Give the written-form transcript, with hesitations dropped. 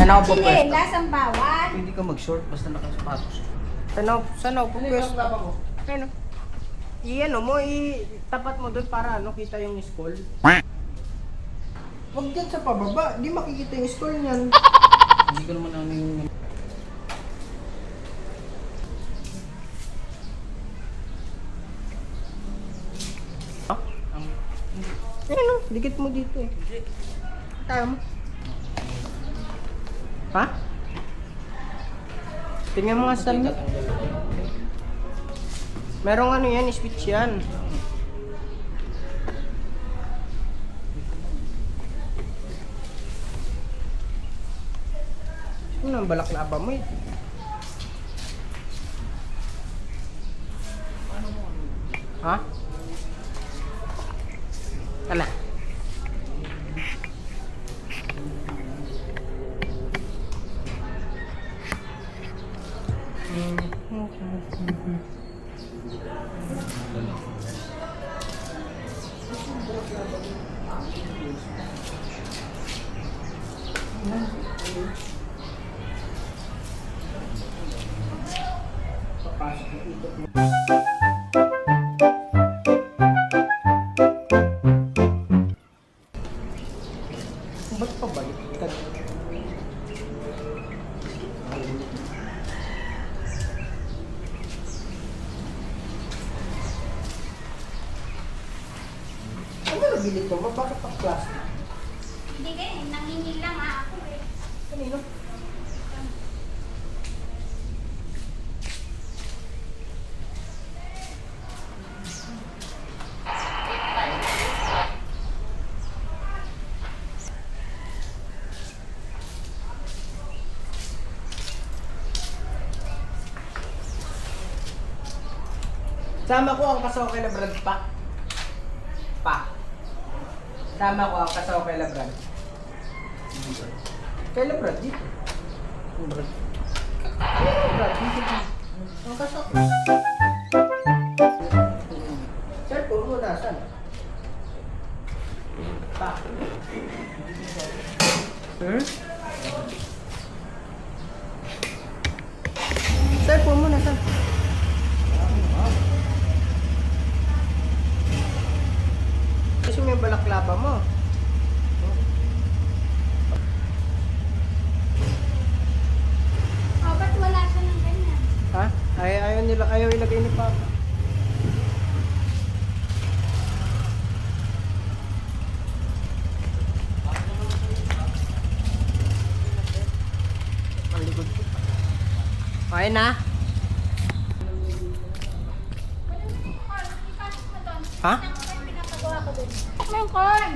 Ano ako po pwesto? Chinelas ang bawat. Hindi ka mag-short basta nakasapatos. Saan ako pupwesto? Ano? I-ano mo, tapat mo doon para ano, kita yung school. Huwag dyan sa pababa, di makikita yung school niyan. Hindi ko naman ano yung... Ano, dikit mo dito eh. Kaya mo. Ha? Tingnan mo nga stand mo. Merong ano yan, switch yan. Ano ang balak na aba mo eh? Ha? Tala. Ba't pabalik ka? Ano nabili ko? Bakit pa plastic? Hindi kayo, nangingil lang ako eh. Kanino? Sama ko ang kasawa kay Brad pa. Sama ko ang kasawa kay Brad. Kay Brad dito. Brad. Brad dito. Ang kasawa. Cellphone mo nasan? Pa. Cellphone mo nasan? Kasi may balaklava mo. Oh, ba't wala siya ng ganyan? Ha? Ayaw ilagay ni Papa. Ang likod ko. Okay na? Ha? Ano yung pinapagawa ko dun? Ano yung corn?